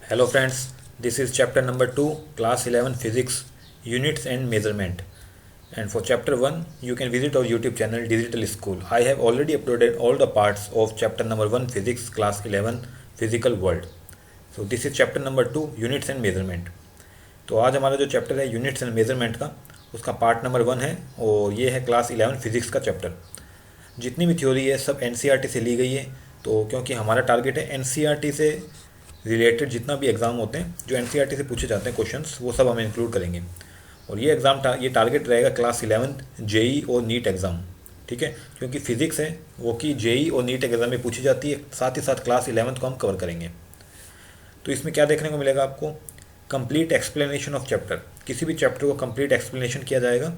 Hello friends, this is chapter number 2, class 11 physics, units and measurement. And for chapter 1, you can visit our YouTube channel Digital School. I have already uploaded all the parts of chapter number 1 physics, class 11 physical world. So this is chapter number 2, units and measurement. तो आज हमारा जो chapter है units and measurement का, उसका part number 1 है और ये है क्लास 11 फिजिक्स का चैप्टर। जितनी भी थ्योरी है सब एनसीईआरटी से ली गई है, तो क्योंकि हमारा टारगेट है एनसीईआरटी से रिलेटेड जितना भी एग्ज़ाम होते हैं जो एनसीईआरटी से पूछे जाते हैं क्वेश्चंस, वो सब हम इंक्लूड करेंगे। और ये एग्ज़ाम ये टारगेट रहेगा क्लास 11 जेई और नीट एग्ज़ाम, ठीक है, क्योंकि फिजिक्स है वो कि जेई और नीट एग्ज़ाम में पूछी जाती है, साथ ही साथ क्लास 11 को हम कवर करेंगे। तो इसमें क्या देखने को मिलेगा आपको, कंप्लीट एक्सप्लेनेशन ऑफ चैप्टर, किसी भी चैप्टर को कंप्लीट एक्सप्लेनेशन किया जाएगा।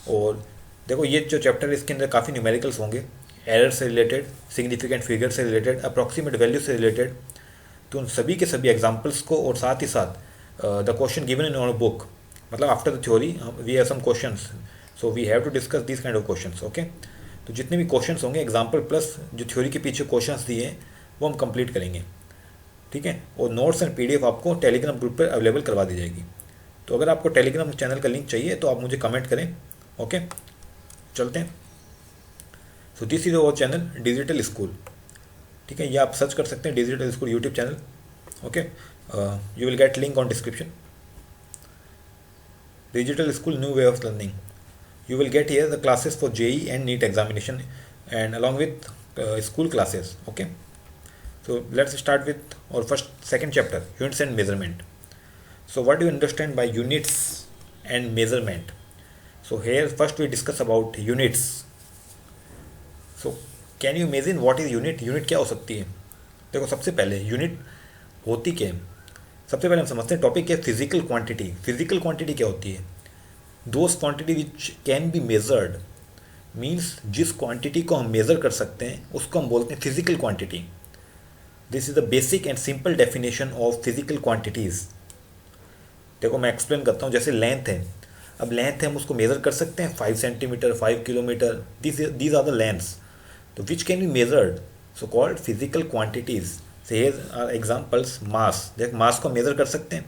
और देखो ये जो चैप्टर है इसके अंदर काफ़ी न्यूमेरिकल्स होंगे, एरर से रिलेटेड, सिग्निफिकेंट फिगर से रिलेटेड, अप्रॉक्सीमेट वैल्यू से रिलेटेड, तो उन सभी के सभी एग्जाम्पल्स को और साथ ही साथ the question given in our book, मतलब after the theory we have some questions, so we have to discuss this kind of questions. Okay, तो जितने भी क्वेश्चंस होंगे एग्जाम्पल प्लस जो थ्योरी के पीछे क्वेश्चंस दिए हैं वो हम कंप्लीट करेंगे, ठीक है। और नोट्स एंड पीडीएफ आपको टेलीग्राम ग्रुप पर अवेलेबल करवा दी जाएगी। तो अगर आपको टेलीग्राम चैनल का लिंक चाहिए तो आप मुझे कमेंट करें। ओके, चलते हैं। So this is our channel digital school, ठीक है, ये आप सर्च कर सकते हैं digital school YouTube channel. Okay, you will get link on description. Digital school new way of learning, you will get here the classes for JEE and NEET examination and along with school classes. Okay, so let's start with our second chapter, units and measurement. So what do you understand by units and measurement? So here first we discuss about units. So can you imagine what is unit? Unit क्या हो सकती है? देखो सबसे पहले unit होती क्या है, सबसे पहले हम समझते हैं टॉपिक है फिजिकल क्वांटिटी। फिजिकल क्वांटिटी क्या होती है? Those quantity which can be measured, means जिस क्वांटिटी को हम मेज़र कर सकते हैं उसको हम बोलते हैं physical quantity. This is the basic and simple definition of physical quantities. देखो मैं एक्सप्लेन करता हूँ, जैसे लेंथ है, अब लेंथ है हम उसको मेज़र कर सकते हैं 5 centimetre, 5 kilometre, these are the lengths, तो which can be measured, so called physical quantities. Say here are examples. Mass, देख मास को मेज़र कर सकते हैं,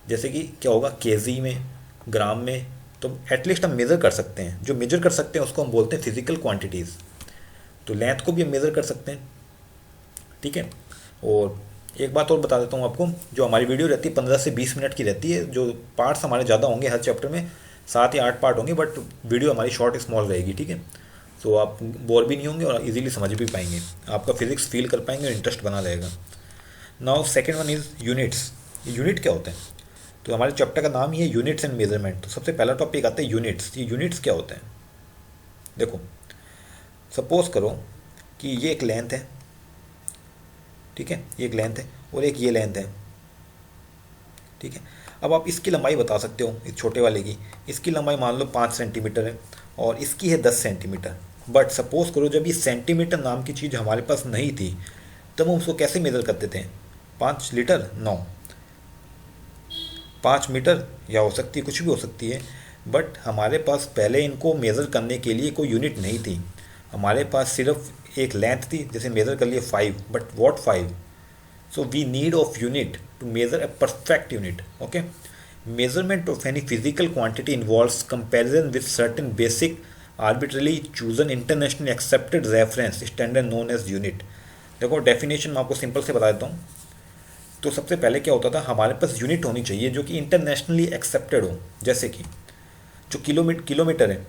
जैसे कि क्या होगा केजी में, ग्राम में, तो एटलीस्ट हम मेज़र कर सकते हैं। जो मेजर कर सकते हैं उसको हम बोलते हैं फिजिकल क्वांटिटीज़। तो लेंथ को भी हम मेज़र कर सकते हैं, ठीक है। और एक बात और बता देता हूँ आपको, जो हमारी वीडियो रहती है 15 से 20 मिनट की रहती है, जो पार्ट्स हमारे ज़्यादा होंगे हर चैप्टर में, 7 या 8 पार्ट होंगे, बट वीडियो हमारी शॉर्ट स्मॉल रहेगी, ठीक है। तो आप बोर भी नहीं होंगे और इजीली समझ भी पाएंगे, आपका फिजिक्स फील कर पाएंगे और इंटरेस्ट बना रहेगा। Now second one is units. Unit क्या होते हैं? तो हमारे चैप्टर का नाम ही है यूनिट्स एंड मेजरमेंट। तो सबसे पहला टॉपिक आता है यूनिट्स। ये यूनिट्स क्या होते हैं? देखो सपोज करो कि ये एक लेंथ है, ठीक है, ये एक लेंथ है और एक ये लेंथ है, ठीक है। अब आप इसकी लंबाई बता सकते हो, इस छोटे वाले की, इसकी लंबाई मान लो 5 सेंटीमीटर है और इसकी है 10 सेंटीमीटर। बट सपोज करो जब ये सेंटीमीटर नाम की चीज़ हमारे पास नहीं थी तब हम उसको कैसे मेज़र करते थे? 5 लीटर? नो, 5 मीटर या हो सकती है, कुछ भी हो सकती है, बट हमारे पास पहले इनको मेज़र करने के लिए कोई यूनिट नहीं थी। हमारे पास सिर्फ एक लेंथ थी, जैसे मेज़र कर लिए 5, but what 5? So we need of unit to measure a perfect unit. Okay, measurement of any physical quantity involves comparison with certain basic arbitrarily chosen internationally accepted reference standard known as unit. देखो definition मैं आपको simple से बता देता हूँ। तो सबसे पहले क्या होता था, हमारे पास यूनिट होनी चाहिए जो कि इंटरनेशनली एक्सेप्टेड हो। जैसे कि जो किलोमीटर है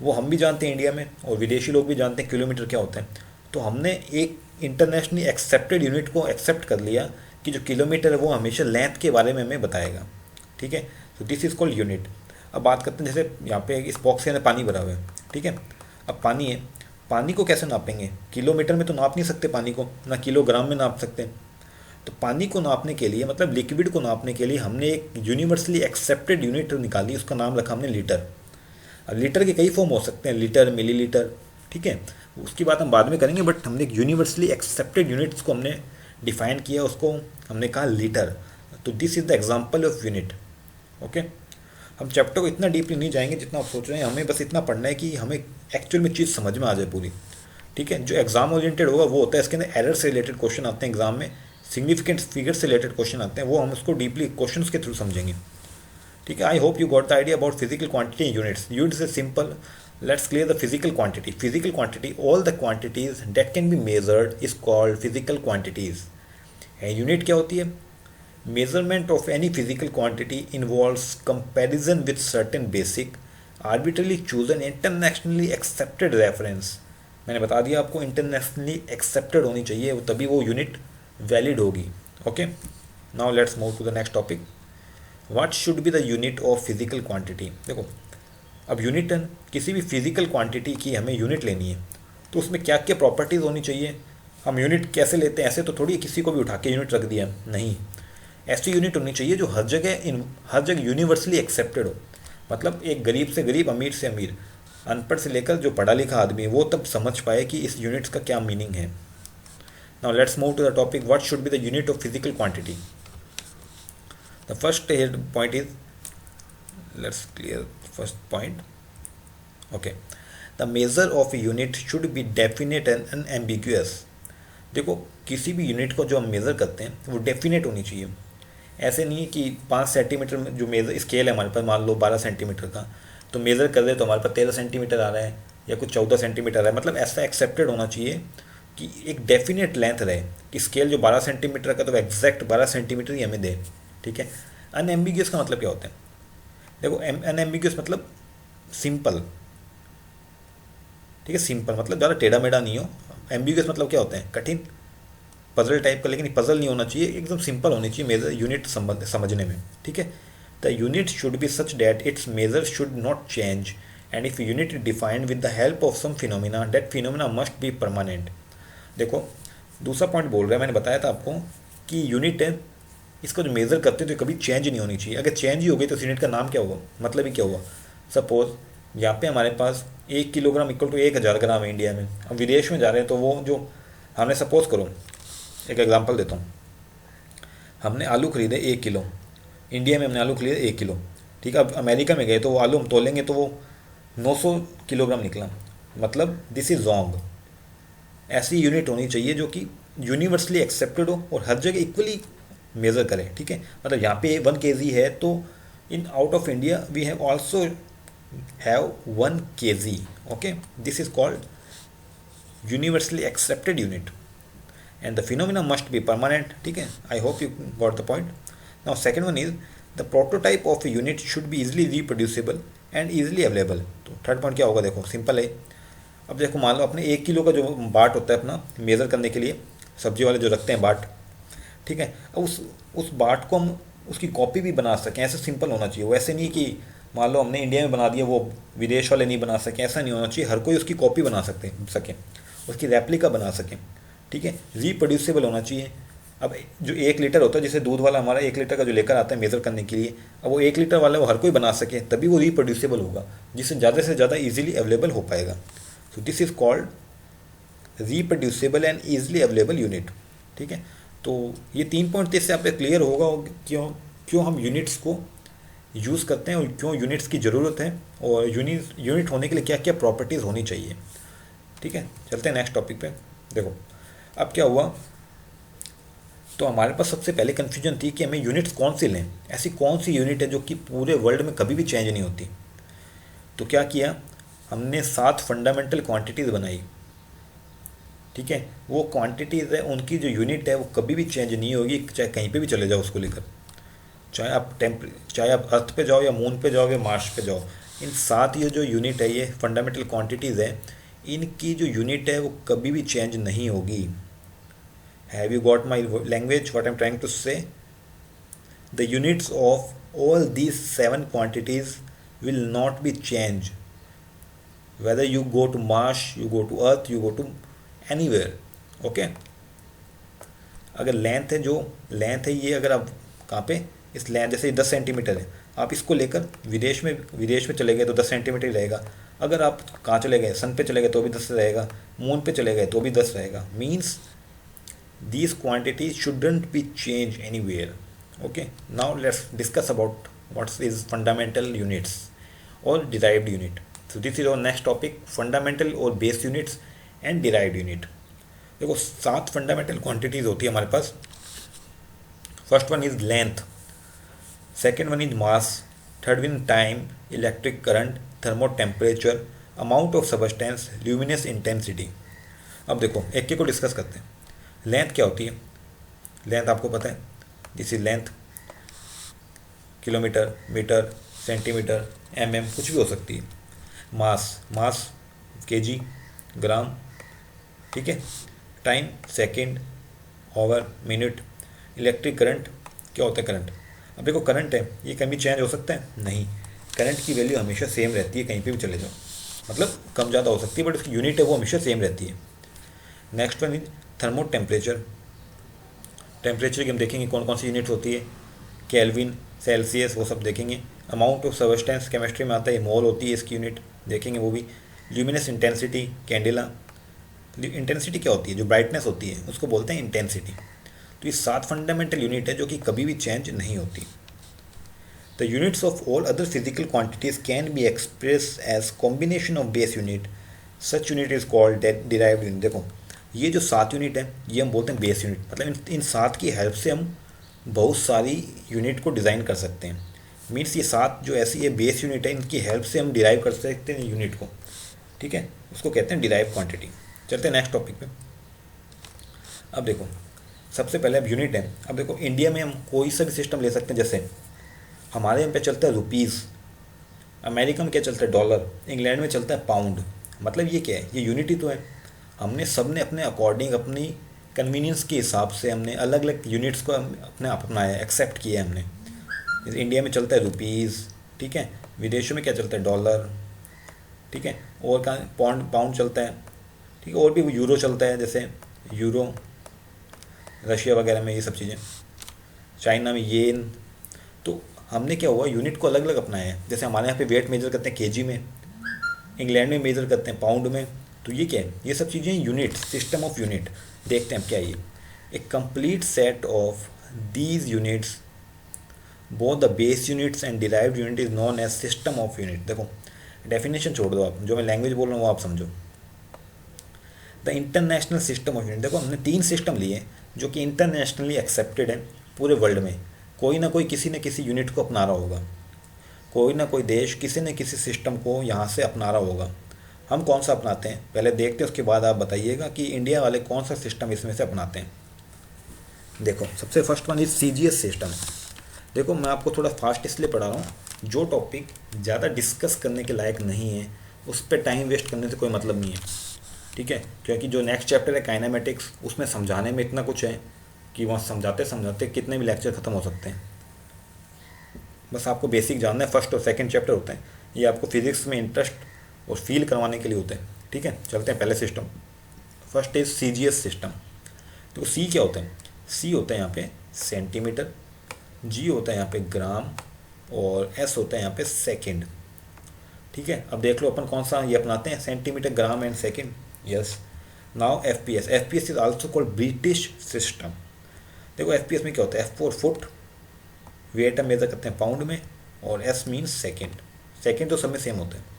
वो हम भी जानते हैं इंडिया में और विदेशी लोग भी जानते हैं किलोमीटर क्या होता है। तो हमने एक इंटरनेशनली एक्सेप्टेड यूनिट को एक्सेप्ट कर लिया कि जो किलोमीटर है वो हमेशा लेंथ के बारे में हमें बताएगा, ठीक है। तो दिस इज़ कॉल्ड यूनिट। अब बात करते हैं, जैसे यहाँ पे इस बॉक्स के अंदर पानी भरा हुआ है, ठीक है। अब पानी है, पानी को कैसे नापेंगे? किलोमीटर में तो नाप नहीं सकते पानी को, ना किलोग्राम में नाप सकते हैं। तो पानी को नापने के लिए, मतलब लिक्विड को नापने के लिए हमने एक यूनिवर्सली एक्सेप्टेड यूनिट निकाली, उसका नाम रखा हमने लीटर। अब लीटर के कई फॉर्म हो सकते हैं, लीटर, मिलीलीटर, ठीक है, उसकी बात हम बाद में करेंगे, बट हमने एक यूनिवर्सली एक्सेप्टेड यूनिट्स को हमने डिफाइन किया, उसको हमने कहा लीटर। तो this is the example of unit. Okay, हम चैप्टर को इतना डीपली नहीं जाएंगे जितना आप सोच रहे हैं, हमें बस इतना पढ़ना है कि हमें एक्चुअल में चीज़ समझ में आ जाए पूरी, ठीक है। जो एग्जाम ओरिएंटेड होगा वो होता है, इसके अंदर एरर से रिलेटेड क्वेश्चन आते हैं एग्जाम में, सिग्निफिकेंट फिगर से रिलेटेड क्वेश्चन आते हैं, वो हम उसको डीपली क्वेश्चंस के थ्रू समझेंगे। ठीक है, I hope you got the idea about physical quantity units. Units is simple, let's clear the physical quantity. Physical quantity, all the quantities that can be measured is called physical quantities. Unit क्या होती है? Measurement of any physical quantity involves comparison with certain basic arbitrarily chosen internationally accepted reference. मैंने बता दिया आपको, internationally accepted होनी चाहिए, तभी वो यूनिट वैलिड होगी। Okay, now let's move to the next topic. What should be the unit of physical quantity. देखो, अब यूनिट किसी भी फिजिकल क्वांटिटी की हमें यूनिट लेनी है, तो उसमें क्या क्या प्रॉपर्टीज़ होनी चाहिए। हम यूनिट कैसे लेते हैं, ऐसे तो थोड़ी किसी को भी उठा के यूनिट रख दिया, नहीं। ऐसी यूनिट होनी चाहिए जो हर जगह यूनिवर्सली एक्सेप्टेड हो। मतलब एक गरीब से गरीब, अमीर से अमीर, अनपढ़ से लेकर जो पढ़ा लिखा आदमी है वो तब समझ पाए कि इस यूनिट्स का क्या मीनिंग है। Now let's move to the topic, what should be the unit of physical quantity. The first point is, let's clear first point. Okay, the measure of unit should be definite and unambiguous. देखो, किसी भी unit को जो हम measure करते हैं वो definite होनी चाहिए। ऐसे नहीं है कि 5 सेंटीमीटर में जो मेज़र स्केल है हमारे पास, मान लो 12 सेंटीमीटर का, तो मेज़र कर रहे तो हमारे पास 13 सेंटीमीटर आ रहा है या कुछ 14 सेंटीमीटर आ रहा है। मतलब ऐसा एक्सेप्टेड होना चाहिए कि एक डेफिनेट लेंथ रहे कि स्केल जो 12 सेंटीमीटर का तो एग्जैक्ट 12 सेंटीमीटर ही हमें दे। ठीक है। अनएम्बिगियस का मतलब क्या होता है? देखो, अनएम्बिगियस मतलब सिंपल। ठीक है, सिंपल मतलब ज़्यादा टेढ़ा मेढ़ा नहीं हो। एम्बिगियस मतलब क्या होता है? कठिन, पजल टाइप का, लेकिन पजल नहीं होना चाहिए, एकदम सिंपल होनी चाहिए मेजर यूनिट समझने में। ठीक है, the unit should be such that its measure should not change and if unit is defined with the help of some phenomena that phenomena must be permanent. देखो, दूसरा पॉइंट बोल रहा है, मैंने बताया था आपको कि यूनिट है, इसको जो मेज़र करते हैं तो कभी चेंज नहीं होनी चाहिए। अगर चेंज ही हो गई तो उस यूनिट का नाम क्या हुआ, मतलब ही क्या हुआ। सपोज यहाँ पे हमारे पास 1 किलोग्राम इक्वल टू 1000 ग्राम है इंडिया में, हम विदेश में जा रहे हैं तो वो जो हमने, सपोज करो एक एग्जांपल देता हूँ, हमने आलू खरीदे 1 किलो, इंडिया में हमने आलू खरीदे 1 किलो। ठीक है, अब अमेरिका में गए तो वो आलू हम तोलेंगे तो वो 900 किलोग्राम निकला, मतलब दिस इज़ रॉन्ग। ऐसी यूनिट होनी चाहिए जो कि यूनिवर्सली एक्सेप्टेड हो और हर जगह इक्वली मेज़र करें। ठीक है, मतलब यहाँ पे 1 kg है तो in out of India we have also have 1 kg। Okay, this is called universally accepted unit and the phenomena must be permanent. ठीक है, I hope you got the point. Now second one is the prototype of a unit should be easily reproducible and easily available. तो third point क्या होगा? देखो, simple है। अब देखो, मान लो अपने 1 किलो का जो बाट होता है अपना मेज़र करने के लिए, सब्जी वाले जो रखते हैं बाट, ठीक है, अब उस बाट को हम उसकी कॉपी भी बना सकें, ऐसे सिंपल होना चाहिए। वैसे नहीं कि मान लो हमने इंडिया में बना दिया, वो विदेश वाले नहीं बना सकें, ऐसा नहीं होना चाहिए। हर कोई उसकी कॉपी बना सकें, उसकी रेप्लिका बना सकें। ठीक है, रिप्रोड्यूसिबल होना चाहिए। अब जो 1 लीटर होता है, जैसे दूध वाला हमारा 1 लीटर का जो लेकर आता है मेज़र करने के लिए, अब वो 1 लीटर वाला वो हर कोई बना सके, तभी वो रिप्रोड्यूसिबल होगा, जिससे ज़्यादा से ज़्यादा ईजिली अवेलेबल हो पाएगा। So this is called reproducible and easily available unit. ठीक है, तो ये 3 पॉइंट इससे आप क्लियर होगा क्यों हम यूनिट्स को यूज़ करते हैं और क्यों यूनिट्स की ज़रूरत है, और यूनिट होने के लिए क्या क्या प्रॉपर्टीज़ होनी चाहिए। ठीक है, चलते हैं नेक्स्ट टॉपिक पे। देखो, अब क्या हुआ, तो हमारे पास सबसे पहले कन्फ्यूजन थी कि हमें यूनिट्स कौन सी लें, ऐसी कौन सी यूनिट है जो कि पूरे वर्ल्ड में कभी भी चेंज नहीं होती। तो क्या किया हमने, 7 फंडामेंटल क्वांटिटीज़ बनाई। ठीक है, वो क्वांटिटीज़ है, उनकी जो यूनिट है वो कभी भी चेंज नहीं होगी, चाहे कहीं पे भी चले जाओ उसको लेकर, चाहे आप अर्थ पे जाओ या मून पे जाओ या मार्स पे जाओ। इन 7 ये जो यूनिट है, ये फंडामेंटल क्वांटिटीज़ है, इनकी जो यूनिट है वो कभी भी चेंज नहीं होगी। Have you got my language, what I am trying to say? The units of all these 7 quantities will not be change whether you go to Mars, you go to Earth, you go to anywhere. Okay, अगर length है, जो length है ये, अगर आप कहाँ पे, इस लेंथ जैसे 10 सेंटीमीटर है, आप इसको लेकर विदेश में चले गए तो 10 सेंटीमीटर ही रहेगा। अगर आप कहाँ चले गए, सन पे चले गए तो भी 10 रहेगा, मून पे चले गए तो भी 10 रहेगा। Means these quantities shouldn't be change anywhere. Okay, now let's discuss about what is fundamental units और derived unit. So this is our next topic, fundamental और base units and derived unit. देखो, 7 fundamental quantities होती है हमारे पास, first one is length, second one is mass, third one time, electric current, thermo temperature, amount of substance, luminous intensity. अब देखो एक एक को डिस्कस करते हैं। लेंथ क्या होती है? लेंथ आपको पता है, this is length, kilometre, metre, centimetre, कुछ भी हो सकती है। मास, मास केजी, ग्राम, ठीक है। Time second, hour, minute. Electric current क्या होता है? करंट। अब देखो करंट है, ये कभी चेंज हो सकता है? नहीं, करंट की वैल्यू हमेशा सेम रहती है, कहीं पे भी चले जाओ, मतलब कम ज़्यादा हो सकती है बट उसकी यूनिट है वो हमेशा सेम रहती है। Next one is thermo temperature. Temperature की हम देखेंगे कौन कौन सी यूनिट होती है, केल्विन, सेल्सियस, वो सब देखेंगे। अमाउंट ऑफ सबस्टेंस केमिस्ट्री में आता है, मोल होती है इसकी यूनिट, देखेंगे वो भी। Luminous intensity, candela. इंटेंसिटी क्या होती है? जो ब्राइटनेस होती है उसको बोलते हैं इंटेंसिटी। तो ये 7 फंडामेंटल यूनिट है जो कि कभी भी चेंज नहीं होती। The units of all other physical quantities can be express as combination of base unit, such unit is called derived unit. देखो ये जो 7 यूनिट है ये हम बोलते हैं बेस यूनिट, मतलब इन 7 की हेल्प से हम बहुत सारी यूनिट को डिज़ाइन कर सकते हैं। मीन्स ये 7 जो ऐसी ये बेस यूनिट है इनकी हेल्प से हम डिराइव कर सकते हैं यूनिट को, ठीक है, उसको कहते हैं डिराइव क्वांटिटी। चलते हैं नेक्स्ट टॉपिक पे। अब देखो सबसे पहले अब यूनिट है। अब देखो इंडिया में हम कोई सा भी सिस्टम ले सकते हैं, जैसे हमारे यहाँ पे चलता है रुपीज़, अमेरिका में क्या चलता है? डॉलर, इंग्लैंड में चलता है पाउंड। मतलब ये क्या है? ये यूनिट ही तो है। हमने सब ने अपने अकॉर्डिंग अपनी कन्वीनियंस के हिसाब से हमने अलग अलग यूनिट्स को अपने आप अपनाया, एक्सेप्ट किया हमने। जैसे इंडिया में चलता है रुपीज़, ठीक है, विदेशों में क्या चलता है? डॉलर, ठीक है, और कहाँ पाउंड चलता है, ठीक है, और भी यूरो चलता है, जैसे यूरो, रशिया वगैरह में ये सब चीज़ें, चाइना में येन। तो हमने क्या हुआ, यूनिट को अलग अलग अपनाया है। जैसे हमारे यहाँ पे वेट मेजर करते हैं केजी में, इंग्लैंड में मेजर करते हैं पाउंड में। तो ये क्या है? ये सब चीज़ें यूनिट, सिस्टम ऑफ यूनिट। देखते हैं अब क्या है ये। A complete set of these units, both the base units and derived unit is known as system of unit. देखो डेफिनेशन छोड़ दो आप, जो मैं लैंग्वेज बोल रहा हूँ वो आप समझो। The international system of unit, देखो हमने 3 सिस्टम लिए जो कि इंटरनेशनली एक्सेप्टेड है पूरे वर्ल्ड में। कोई ना कोई किसी न किसी यूनिट को अपना रहा होगा, कोई ना कोई देश किसी न किसी सिस्टम को यहाँ से अपना रहा होगा। हम कौन सा अपनाते हैं पहले देखते हैं, उसके बाद आप बताइएगा कि इंडिया वाले कौन सा सिस्टम इसमें से अपनाते हैं। देखो सबसे first one is CGS system. देखो मैं आपको थोड़ा फास्ट इसलिए पढ़ा रहा हूँ, जो टॉपिक ज़्यादा डिस्कस करने के लायक नहीं है उस पर टाइम वेस्ट करने से कोई मतलब नहीं है, ठीक है। क्योंकि जो नेक्स्ट चैप्टर है काइनेमेटिक्स, उसमें समझाने में इतना कुछ है कि वहाँ समझाते समझाते कितने भी लेक्चर ख़त्म हो सकते हैं। बस आपको बेसिक जानना है। फर्स्ट और सेकंड चैप्टर होते हैं, ये आपको फिजिक्स में इंटरेस्ट और फील करवाने के लिए होते हैं, ठीक है। चलते हैं पहले system. First is CGS system. तो सी क्या होता है? सी होता है यहाँ पे सेंटीमीटर, जी होता है यहाँ पे ग्राम, और एस होता है यहाँ पे सेकंड, ठीक है। अब देख लो अपन कौन सा ये अपनाते हैं, centimetre, gram and second. Yes. Now FPS, FPS is also called British system. देखो एफपीएस में क्या होता है? एफ फॉर फुट, वेट हम मेजर करते हैं पाउंड में, और एस मीन्स सेकेंड। सेकेंड तो सब में सेम होता है।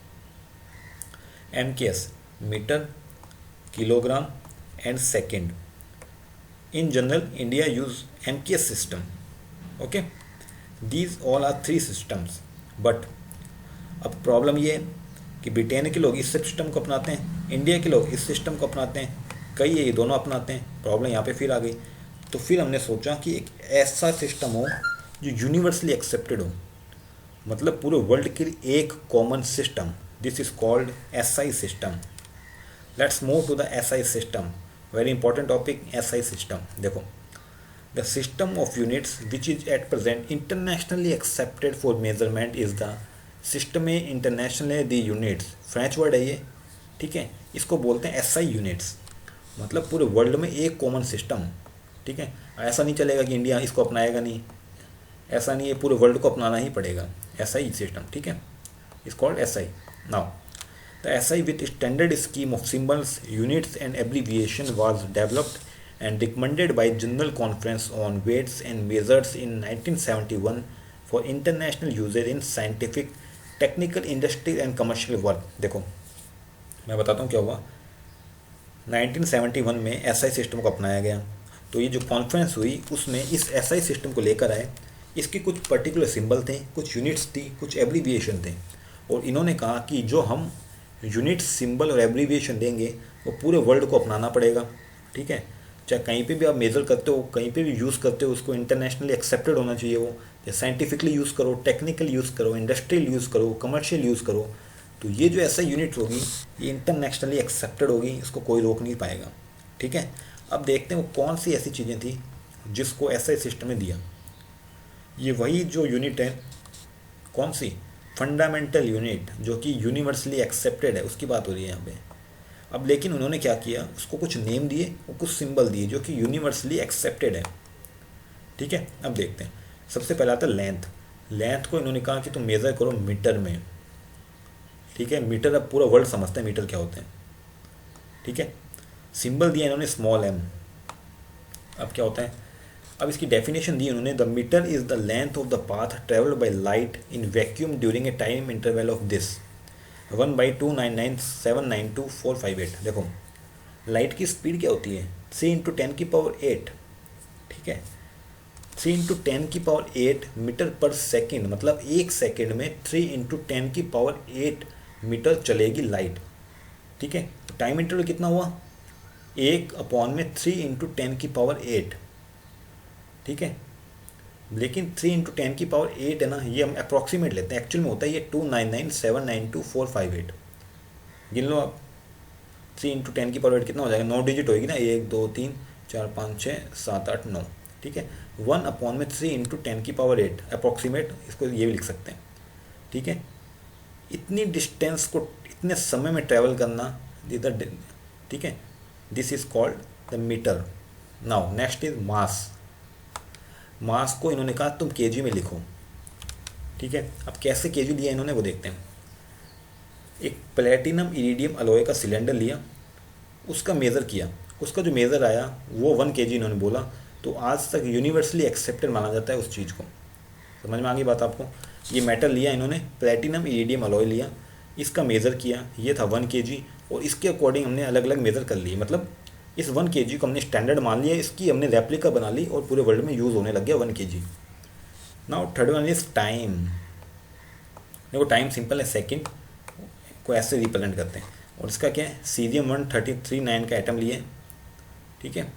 MKS metre, kilogram and second. In general India use MKS system, okay. These all are 3 systems, but अब प्रॉब्लम ये है कि ब्रिटेन के लोग इस सिस्टम को अपनाते हैं, इंडिया के लोग इस सिस्टम को अपनाते हैं, कई ये दोनों अपनाते हैं। प्रॉब्लम यहाँ पे फिर आ गई। तो फिर हमने सोचा कि एक ऐसा सिस्टम हो जो यूनिवर्सली एक्सेप्टेड हो, मतलब पूरे वर्ल्ड के लिए एक common system. This is called SI system. Let's move to the SI system, very important topic, SI system. देखो the system of units which is at present internationally accepted for measurement is the system international the units. French word है ये, ठीक है। इसको बोलते हैं SI units, मतलब पूरे वर्ल्ड में एक कॉमन सिस्टम, ठीक है। ऐसा नहीं चलेगा कि इंडिया इसको अपनाएगा नहीं, ऐसा नहीं है, पूरे वर्ल्ड को अपनाना ही पड़ेगा एसआई सिस्टम, ठीक है। Is called SI. Now the SI with standard scheme of symbols, units and abbreviation was developed and recommended by general conference on weights and measures in 1971 for international uses in scientific, technical, industry and commercial work. देखो मैं बताता हूँ क्या हुआ। 1971 में SI system को अपनाया गया। तो ये जो कॉन्फ्रेंस हुई उसमें इस एसआई सिस्टम को लेकर आए। इसके कुछ पर्टिकुलर सिंबल थे, कुछ यूनिट्स थी, कुछ एब्रीविएशन थे, और इन्होंने कहा कि जो हम यूनिट, सिंबल और एब्रीविएशन देंगे वो पूरे वर्ल्ड को अपनाना पड़ेगा। ठीक है, चाहे कहीं पे भी आप मेज़र करते हो, कहीं पे भी यूज़ करते हो, उसको इंटरनेशनली एक्सेप्टेड होना चाहिए। वो या साइंटिफिकली यूज़ करो, टेक्निकल यूज़ करो, इंडस्ट्रियल यूज़ करो, कमर्शियल यूज़ करो, तो ये जो ऐसा यूनिट होगी ये इंटरनेशनली एक्सेप्टेड होगी, इसको कोई रोक नहीं पाएगा। ठीक है, अब देखते हैं वो कौन सी ऐसी चीज़ें थी जिसको ऐसा सिस्टम में दिया। ये वही जो यूनिट है, कौन सी, फंडामेंटल यूनिट, जो कि यूनिवर्सली एक्सेप्टेड है, उसकी बात हो रही है यहाँ पे। अब लेकिन उन्होंने क्या किया, उसको कुछ नेम दिए और कुछ सिंबल दिए जो कि यूनिवर्सली एक्सेप्टेड है। ठीक है, अब देखते हैं। सबसे पहला आता लेंथ। लेंथ को इन्होंने कहा कि तुम मेज़र करो मीटर में। ठीक है, मीटर अब पूरा वर्ल्ड समझते हैं मीटर क्या होते हैं। ठीक है, सिंबल दिया इन्होंने स्मॉल m। अब क्या होता है, अब इसकी डेफिनेशन दी उन्होंने, the metre is the length of the path travelled by light in vacuum during a time interval of this 1/299792458। देखो लाइट की स्पीड क्या होती है, 3 × 10⁸। ठीक है, 3 × 10⁸ मीटर पर सेकेंड, मतलब एक सेकेंड में 3 × 10⁸ मीटर चलेगी लाइट। ठीक है, तो टाइम इंटरवल कितना हुआ, 1/3 × 10⁸। ठीक है, लेकिन 3 × 10⁸ है ना, ये हम अप्रॉक्सीमेट लेते हैं, एक्चुअल में होता है ये 299792458। गिन लो आप, 3 × 10⁸ कितना हो जाएगा, 9 डिजिट होगी ना, 1 2 3 4 5 6 7 8 9। ठीक है, 1/3 × 10⁸ अप्रॉक्सीमेट, इसको ये भी लिख सकते हैं। ठीक है, इतनी डिस्टेंस को इतने समय में ट्रैवल करना इधर। ठीक है, this is called the metre. Now next is mass. Mass को इन्होंने कहा तुम केजी में लिखो। ठीक है, अब कैसे केजी लिया इन्होंने वो देखते हैं। एक प्लेटिनम इरिडियम अलॉय का सिलेंडर लिया, उसका मेज़र किया, उसका जो मेज़र आया वो 1 kg इन्होंने बोला। तो आज तक यूनिवर्सली एक्सेप्टेड माना जाता है उस चीज़ को। समझ में आ गई बात आपको। ये मेटल लिया इन्होंने, प्लेटिनम इरिडियम अलॉय लिया, इसका मेज़र किया, ये था 1 kg, और इसके अकॉर्डिंग हमने अलग अलग मेज़र कर लिए। मतलब इस 1 kg को हमने स्टैंडर्ड मान लिया, इसकी हमने रेप्लिका बना ली और पूरे वर्ल्ड में यूज़ होने लग गया 1 kg। Now third one is time. देखो टाइम सिंपल है, सेकंड को ऐसे रिप्रेजेंट करते हैं, और इसका क्या है, सीरियम-133 का एटम लिए। ठीक है,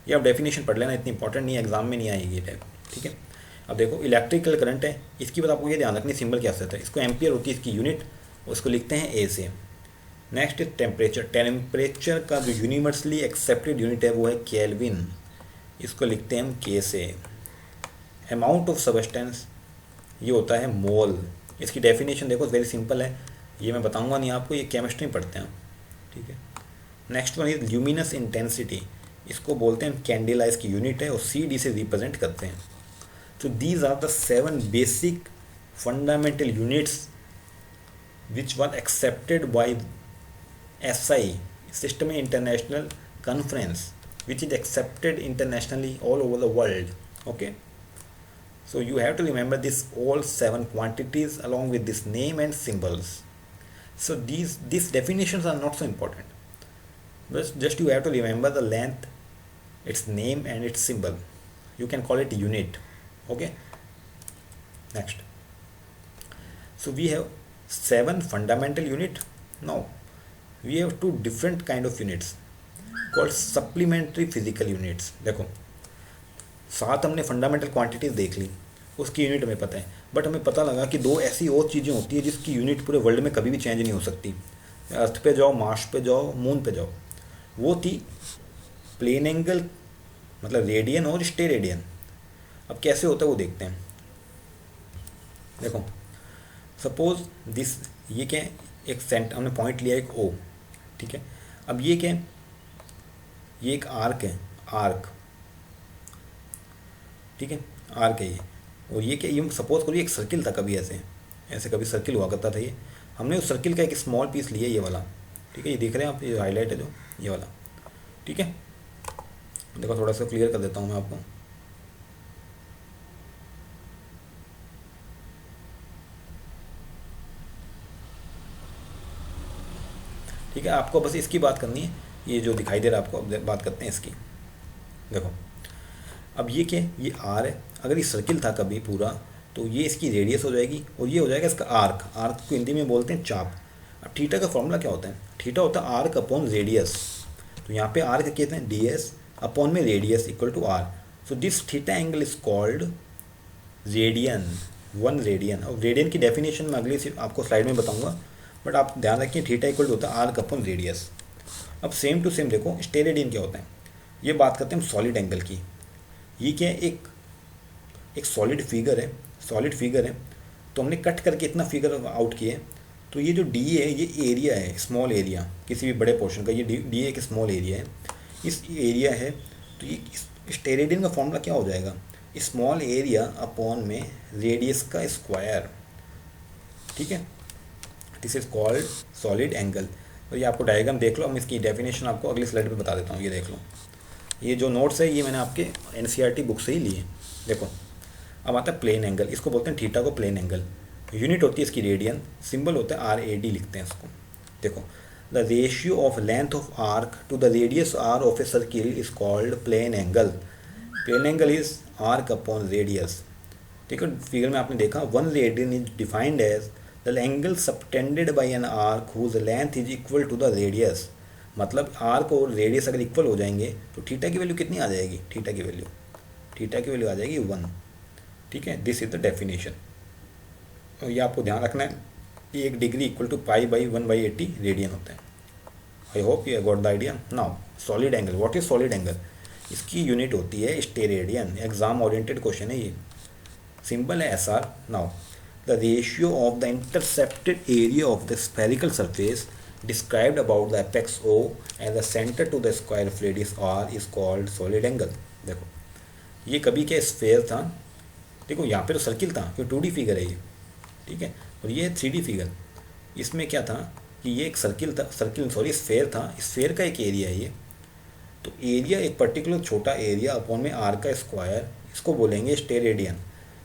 ये आप डेफिनेशन पढ़ लेना, इतनी इंपॉर्टेंट नहीं है, एग्जाम में नहीं आएगी ये टाइप। ठीक है, अब देखो इलेक्ट्रिकल करंट है, इसकी बात आपको ये ध्यान रखनी, सिंबल क्या होता है, इसको एम्पियर होती है इसकी यूनिट, उसको लिखते हैं ए से। Next is temperature. टेम्परेचर का जो यूनिवर्सली एक्सेप्टेड यूनिट है वो है केल्विन, इसको लिखते हैं हम के से। अमाउंट ऑफ सबस्टेंस, ये होता है मोल। इसकी डेफिनेशन देखो वेरी सिंपल है, ये मैं बताऊंगा नहीं आपको, ये केमिस्ट्री में पढ़ते हैं। ठीक है, next one is luminous intensity, इसको बोलते हैं कैंडेला, इसकी यूनिट है, और सी डी से रिप्रेजेंट करते हैं। तो these are the 7 basic fundamental units which were accepted by SI, System International Conference, which is accepted internationally all over the world. Okay, so you have to remember this all 7 quantities along with this name and symbols. So these definitions are not so important, but just you have to remember the length, its name and its symbol. You can call it unit. Okay, next, so we have 7 fundamental unit. Now we have 2 different kind of units called supplementary physical units. देखो 7 हमने fundamental quantities देख ली, उसकी unit हमें पता है, but हमें पता लगा कि 2 ऐसी और चीज़ें होती है जिसकी यूनिट पूरे वर्ल्ड में कभी भी चेंज नहीं हो सकती। अर्थ पे जाओ, मार्स पे जाओ, मून पे जाओ। वो थी प्लेन एंगल, मतलब रेडियन और स्टेरेडियन। अब कैसे होता है वो देखते हैं। देखो सपोज दिस, ये क्या है, एक सेंटर हमने पॉइंट लिया, एक ओ। ठीक है, अब ये क्या है, ये एक आर्क है, आर्क। ठीक है, आर्क है ये, और ये क्या, ये सपोज करो एक सर्किल था, कभी ऐसे ऐसे कभी सर्किल हुआ करता था ये। हमने उस सर्किल का एक स्मॉल पीस लिया, ये वाला। ठीक है, ये देख रहे हैं आप, ये हाईलाइट है जो, ये वाला। ठीक है, देखो थोड़ा सा क्लियर कर देता हूँ मैं आपको। ठीक है, आपको बस इसकी बात करनी है, ये जो दिखाई दे रहा है आपको, अब बात करते हैं इसकी। देखो अब ये क्या है, ये आर है, अगर ये सर्किल था कभी पूरा तो ये इसकी रेडियस हो जाएगी और ये हो जाएगा इसका आर्क। आर्क को हिंदी में बोलते हैं चाप। अब थीटा का फॉर्मूला क्या होता है, थीटा होता है आर्क अपॉन रेडियस। तो यहाँ पे आर्क कहते हैं डी एस अपॉन में radius equal to R. So this theta angle is called radian, 1 radian. और रेडियन की डेफिनेशन मैं अगली आपको स्लाइड में बताऊंगा, बट आप ध्यान रखिए थीटा इक्वल टू होता है आर्क अपॉन रेडियस। अब सेम टू सेम देखो स्टेरेडियन क्या होता है, ये बात करते हैं हम सॉलिड एंगल की। ये क्या है, एक सॉलिड फिगर है, सॉलिड फिगर है, तो हमने कट करके इतना फिगर आउट किया है। तो ये जो डी है ये एरिया है, स्मॉल एरिया किसी भी बड़े पोर्शन का, ये डी एक स्मॉल एरिया है, इस एरिया है। तो ये स्टेरेडियन का फॉर्मूला क्या हो जाएगा, स्मॉल एरिया अपॉन में रेडियस का स्क्वायर। ठीक है, this is called solid angle. तो ये आपको डायग्राम देख लो, हम इसकी डेफिनेशन आपको अगली स्लाइड पे बता देता हूँ। ये देख लो, ये जो नोट्स है ये मैंने आपके एनसीईआरटी बुक से ही लिए। देखो अब आता है प्लेन एंगल, इसको बोलते हैं थीटा को प्लेन एंगल। यूनिट होती है इसकी रेडियन, सिंबल होता है आर ए डी लिखते हैं इसको। देखो the ratio of length of arc to the radius R of a circle is called plane angle. Plane angle is arc upon radius. ठीक है, फिगर में आपने देखा 1 radian is defined as the angle subtended by an arc whose length is equal to the radius. मतलब arc और radius अगर equal हो जाएंगे तो थीटा की वैल्यू कितनी आ जाएगी, थीटा की वैल्यू आ जाएगी 1। ठीक है, दिस इज द डेफिनेशन। और ये आपको ध्यान रखना है कि 1 degree equal to pi by 1/80 radian होता है। I hope you got the idea. Now solid angle, what is solid angle, इसकी यूनिट होती है स्टेरेडियन। एग्जाम ओरिएंटेड क्वेश्चन है ये, सिंबल है S R. Now the ratio of the intercepted area of the spherical surface described about the apex O and the center to the square of radius R is called solid angle। देखो ये कभी क्या sphere था, देखो यहाँ पे तो circle था क्योंकि 2D फिगर है ये। ठीक है, और ये 3D फिगर। इसमें क्या था कि ये एक सर्किल था, स्फेयर था, स्फेयर का एक एरिया है ये। तो एरिया एक पर्टिकुलर छोटा एरिया अपॉन में आर का स्क्वायर, इसको बोलेंगे स्टेरेडियन।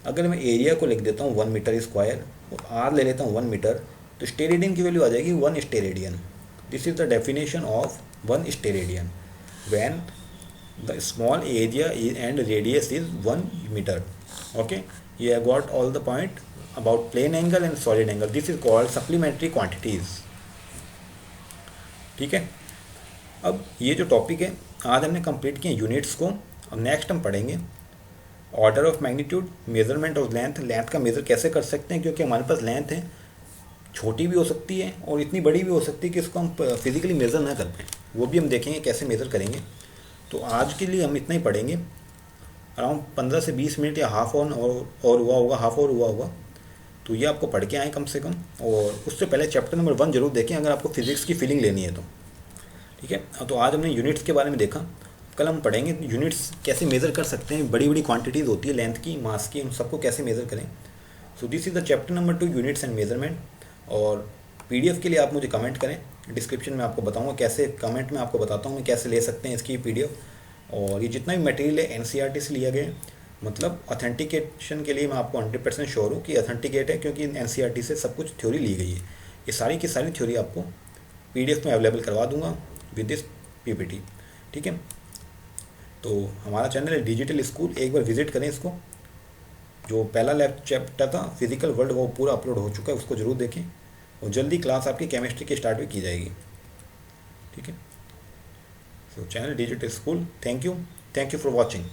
अगर मैं एरिया को लिख देता हूँ 1 मीटर स्क्वायर और आर ले लेता हूँ 1 मीटर, तो स्टेरेडियन की वैल्यू आ जाएगी 1 steradian. This is the definition of 1 steradian when the small area and radius is 1 metre. Okay, you have got all the point about plane angle and solid angle. This is called supplementary quantities. ठीक है, अब ये जो topic है आज हमने complete किए units को। अब नेक्स्ट हम पढ़ेंगे order of magnitude, measurement of length. Length का मेज़र कैसे कर सकते हैं, क्योंकि हमारे पास लेंथ है, छोटी भी हो सकती है और इतनी बड़ी भी हो सकती है कि इसको हम फिजिकली मेज़र ना कर पाएँ, वो भी हम देखेंगे कैसे मेज़र करेंगे। तो आज के लिए हम इतना ही पढ़ेंगे, अराउंड 15 से 20 मिनट या हाफ ऑन और हुआ होगा, हाफ और हुआ होगा। तो ये आपको पढ़ के आएँ कम से कम, और उससे पहले चैप्टर नंबर 1 जरूर देखें अगर आपको फिजिक्स की फीलिंग लेनी है तो। ठीक है, तो आज हमने यूनिट्स के बारे में देखा, कल हम पढ़ेंगे यूनिट्स कैसे मेज़र कर सकते हैं। बड़ी बड़ी क्वांटिटीज़ होती है लेंथ की, मास की, उन सबको कैसे मेज़र करें। So this is the chapter number 2 units and measurement. और पीडीएफ के लिए आप मुझे कमेंट करें, डिस्क्रिप्शन में आपको बताऊंगा कैसे, कमेंट में आपको बताता हूँ मैं कैसे ले सकते हैं इसकी पीडीएफ। और ये जितना भी मटेरियल है एनसीईआरटी से लिया गया, मतलब ऑथेंटिकेशन के लिए मैं आपको 100% श्योर हूँ कि ऑथेंटिकेट है, क्योंकि एनसीईआरटी से सब कुछ थ्योरी ली गई है। ये सारी की सारी थ्योरी आपको पीडीएफ में अवेलेबल करवा दूंगा विद दिस पीपीटी। ठीक है, तो हमारा चैनल है डिजिटल स्कूल, एक बार विजिट करें इसको। जो पहला लैब चैप्टर था फिजिकल वर्ल्ड वो पूरा अपलोड हो चुका है, उसको जरूर देखें। और जल्दी क्लास आपकी केमिस्ट्री की स्टार्ट भी की जाएगी। ठीक है, सो channel digital school, thank you for watching.